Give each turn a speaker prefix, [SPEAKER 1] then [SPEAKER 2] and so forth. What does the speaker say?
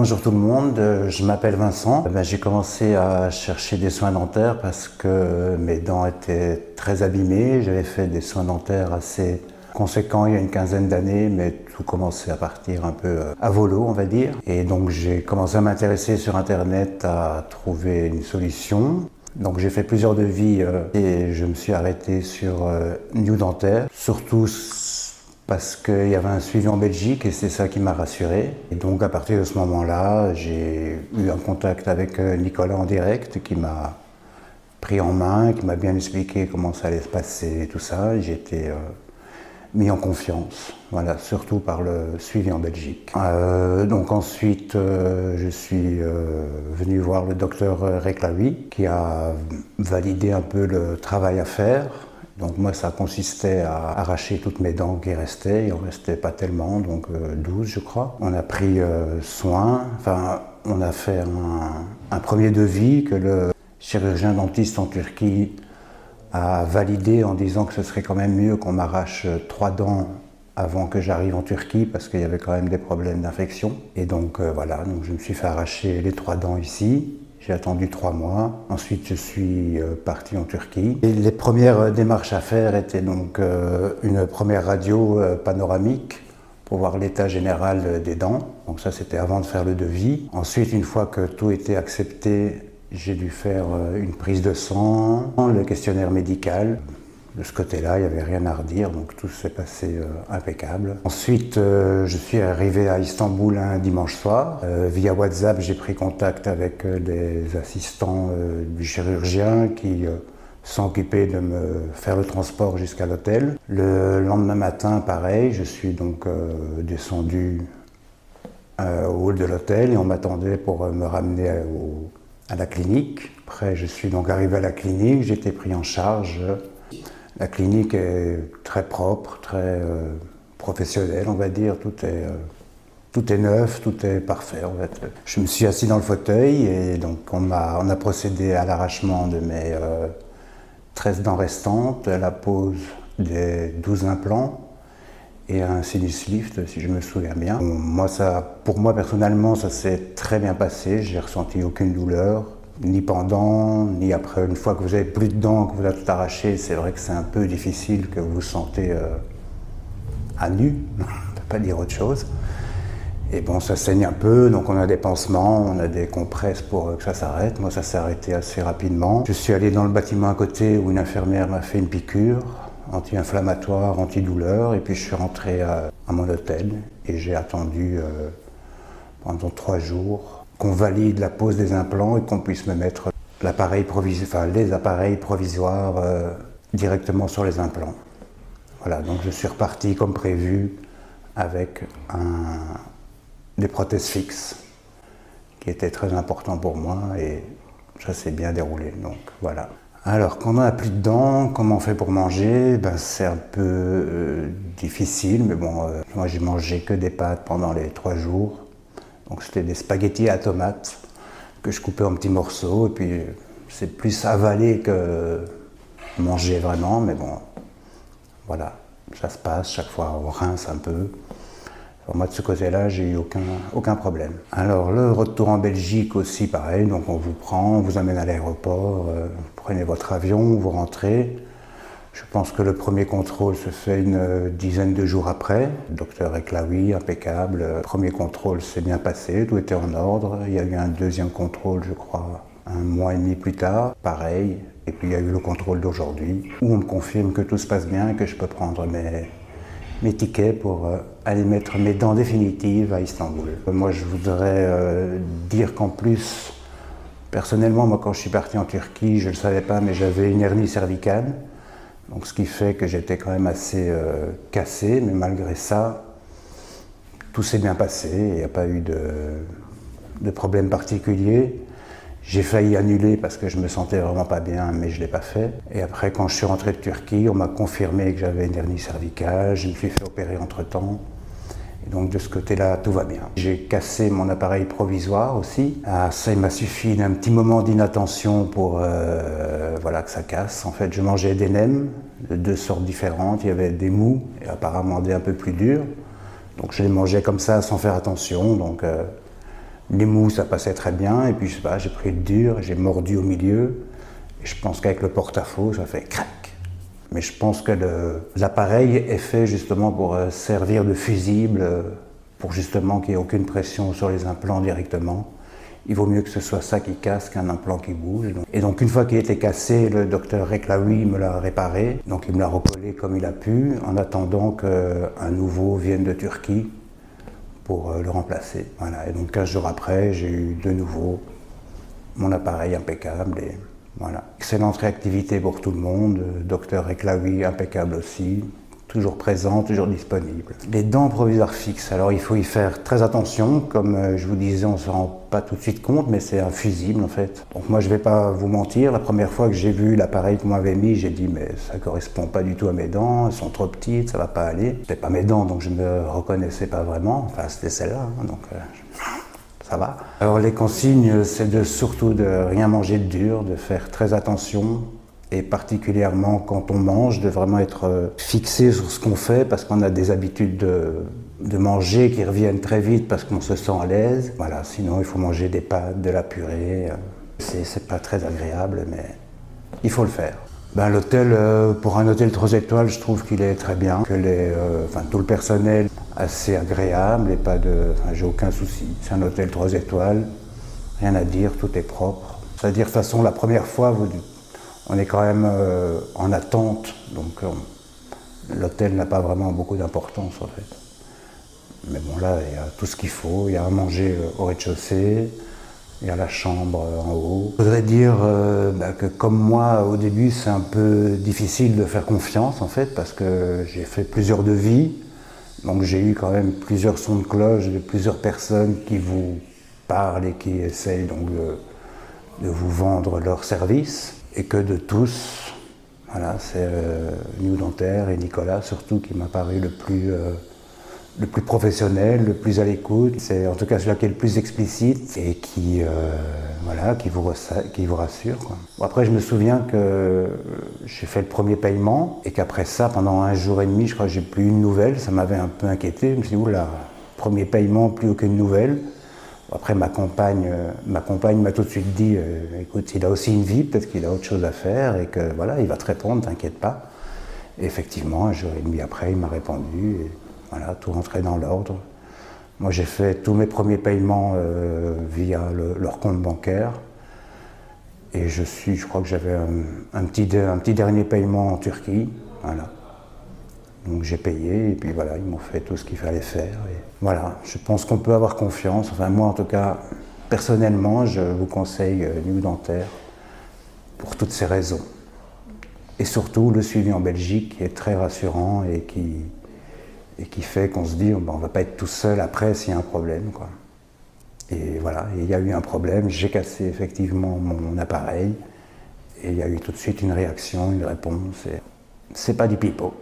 [SPEAKER 1] bonjour tout le monde, je m'appelle Vincent. J'ai commencé à chercher des soins dentaires parce que mes dents étaient très abîmées. J'avais fait des soins dentaires assez conséquents il y a une quinzaine d'années, mais tout commençait à partir un peu à volo, on va dire. Et donc j'ai commencé à m'intéresser sur Internet à trouver une solution. Donc j'ai fait plusieurs devis et je me suis arrêté sur New Dentaire, surtout parce qu'il y avait un suivi en Belgique et c'est ça qui m'a rassuré. Et donc à partir de ce moment-là, j'ai eu un contact avec Nicolas en direct qui m'a pris en main, qui m'a bien expliqué comment ça allait se passer et tout ça. J'ai été mis en confiance, voilà, surtout par le suivi en Belgique. Donc ensuite, je suis venu voir le docteur Reclaoui qui a validé un peu le travail à faire. Donc moi, ça consistait à arracher toutes mes dents qui restaient. Il en restait pas tellement, donc 12 je crois. On a pris soin, enfin on a fait un premier devis que le chirurgien dentiste en Turquie a validé en disant que ce serait quand même mieux qu'on m'arrache 3 dents avant que j'arrive en Turquie parce qu'il y avait quand même des problèmes d'infection. Et donc voilà, donc je me suis fait arracher les 3 dents ici. J'ai attendu 3 mois. Ensuite, je suis parti en Turquie. Et les premières démarches à faire étaient donc une première radio panoramique pour voir l'état général des dents. Donc ça, c'était avant de faire le devis. Ensuite, une fois que tout était accepté, j'ai dû faire une prise de sang, le questionnaire médical. De ce côté-là, il n'y avait rien à redire, donc tout s'est passé impeccable. Ensuite, je suis arrivé à Istanbul un dimanche soir. Via WhatsApp, j'ai pris contact avec des assistants du chirurgien qui s'occupaient de me faire le transport jusqu'à l'hôtel. Le lendemain matin, pareil, je suis donc descendu au hall de l'hôtel et on m'attendait pour me ramener à la clinique. Après, je suis donc arrivé à la clinique, j'ai été pris en charge. La clinique est très propre, très professionnelle, on va dire. Tout est neuf, tout est parfait, en fait. Je me suis assis dans le fauteuil et donc on a procédé à l'arrachement de mes 13 dents restantes, à la pose des 12 implants et un sinus lift, si je me souviens bien. Pour moi, personnellement, ça s'est très bien passé. J'ai ressenti aucune douleur. Ni pendant, ni après. Une fois que vous avez plus de dents, que vous avez tout arraché, c'est vrai que c'est un peu difficile, que vous vous sentez à nu, on ne peut pas dire autre chose. Et bon, ça saigne un peu, donc on a des pansements, on a des compresses pour que ça s'arrête. Moi, ça s'est arrêté assez rapidement. Je suis allé dans le bâtiment à côté où une infirmière m'a fait une piqûre, anti-inflammatoire, antidouleur, et puis je suis rentré à mon hôtel et j'ai attendu pendant 3 jours qu'on valide la pose des implants et qu'on puisse me mettre les appareils provisoires directement sur les implants. Voilà, donc je suis reparti comme prévu avec des prothèses fixes qui étaient très importants pour moi et ça s'est bien déroulé, donc voilà. Alors, quand on n'a plus de dents, comment on fait pour manger? C'est un peu difficile, mais bon, moi j'ai mangé que des pâtes pendant les 3 jours. Donc c'était des spaghettis à tomates que je coupais en petits morceaux et puis c'est plus avalé que manger vraiment, mais bon, voilà, ça se passe, chaque fois on rince un peu. Alors moi de ce côté-là, j'ai eu aucun problème. Alors le retour en Belgique aussi pareil, donc on vous prend, on vous amène à l'aéroport, vous prenez votre avion, vous rentrez. Je pense que le premier contrôle se fait une dizaine de jours après. Le docteur Reclaoui, impeccable. Le premier contrôle s'est bien passé, tout était en ordre. Il y a eu un deuxième contrôle, je crois, 1 mois et demi plus tard, pareil. Et puis il y a eu le contrôle d'aujourd'hui, où on me confirme que tout se passe bien et que je peux prendre mes tickets pour aller mettre mes dents définitives à Istanbul. Moi, je voudrais dire qu'en plus, personnellement, moi, quand je suis parti en Turquie, je ne le savais pas, mais j'avais une hernie cervicale. Donc, ce qui fait que j'étais quand même assez cassé, mais malgré ça, tout s'est bien passé, il n'y a pas eu de problème particulier. J'ai failli annuler parce que je me sentais vraiment pas bien, mais je ne l'ai pas fait. Et après, quand je suis rentré de Turquie, on m'a confirmé que j'avais une hernie cervicale, je me suis fait opérer entre-temps. Et donc de ce côté-là, tout va bien. J'ai cassé mon appareil provisoire aussi. Ça, il m'a suffi d'un petit moment d'inattention pour voilà, que ça casse. En fait, je mangeais des nems de 2 sortes différentes. Il y avait des mous et apparemment des un peu plus durs. Donc je les mangeais comme ça sans faire attention. Donc Les mous, ça passait très bien, et puis je sais pas, j'ai pris le dur, j'ai mordu au milieu, et je pense qu'avec le porte-à-faux, ça fait crac. Mais je pense que l'appareil est fait justement pour servir de fusible, pour justement qu'il n'y ait aucune pression sur les implants directement. Il vaut mieux que ce soit ça qui casse qu'un implant qui bouge. Et donc une fois qu'il était cassé, le docteur Reklaoui me l'a réparé. Donc il me l'a recollé comme il a pu, en attendant qu'un nouveau vienne de Turquie pour le remplacer. Voilà. Et donc 15 jours après, j'ai eu de nouveau mon appareil impeccable. Et voilà. Excellente réactivité pour tout le monde. Docteur Reklaoui impeccable aussi. Toujours présent, toujours disponible. Les dents provisoires fixes, alors il faut y faire très attention. Comme je vous disais, on ne se rend pas tout de suite compte, mais c'est un fusible en fait. Donc moi je ne vais pas vous mentir, la première fois que j'ai vu l'appareil qu'on m'avait mis, j'ai dit mais ça ne correspond pas du tout à mes dents, elles sont trop petites, ça ne va pas aller. C'était pas mes dents, donc je ne me reconnaissais pas vraiment. Enfin c'était celle-là, hein, donc ça va. Alors les consignes, c'est surtout de rien manger de dur, de faire très attention. Et particulièrement quand on mange, de vraiment être fixé sur ce qu'on fait parce qu'on a des habitudes de manger qui reviennent très vite parce qu'on se sent à l'aise. Voilà, sinon il faut manger des pâtes, de la purée. C'est pas très agréable, mais il faut le faire. Ben, l'hôtel, pour un hôtel 3 étoiles, je trouve qu'il est très bien, que tout le personnel est assez agréable et pas de, j'ai aucun souci. C'est un hôtel 3 étoiles, rien à dire, tout est propre. C'est-à-dire, de toute façon, la première fois, on est quand même en attente, donc l'hôtel n'a pas vraiment beaucoup d'importance en fait. Mais bon là, il y a tout ce qu'il faut, il y a à manger au rez-de-chaussée, il y a la chambre en haut. Je voudrais dire que comme moi, au début, c'est un peu difficile de faire confiance en fait, parce que j'ai fait plusieurs devis, donc j'ai eu quand même plusieurs sons de cloche de plusieurs personnes qui vous parlent et qui essayent donc de vous vendre leurs services. Et que de tous, voilà, c'est New Dentaire et Nicolas surtout qui m'a paru le plus professionnel, le plus à l'écoute. C'est en tout cas celui qui est le plus explicite et qui vous rassure, quoi. Bon, après, je me souviens que j'ai fait le premier paiement et qu'après ça, pendant 1 jour et demi, je crois que j'ai plus une nouvelle. Ça m'avait un peu inquiété. Je me suis dit, oula, premier paiement, plus aucune nouvelle. Après, ma compagne m'a tout de suite dit écoute, il a aussi une vie, peut-être qu'il a autre chose à faire et que voilà, il va te répondre, t'inquiète pas. Et effectivement, 1 jour et demi après, il m'a répondu et voilà, tout rentrait dans l'ordre. Moi, j'ai fait tous mes premiers paiements via leur compte bancaire et je crois que j'avais un petit dernier paiement en Turquie, voilà. Donc j'ai payé et puis voilà, ils m'ont fait tout ce qu'il fallait faire. Et voilà, je pense qu'on peut avoir confiance. Enfin moi en tout cas, personnellement, je vous conseille New Dentaire pour toutes ces raisons. Et surtout le suivi en Belgique qui est très rassurant et qui fait qu'on se dit on ne va pas être tout seul après s'il y a un problème, quoi. Et voilà, il y a eu un problème, j'ai cassé effectivement mon appareil et il y a eu tout de suite une réaction, une réponse. C'est pas du pipeau.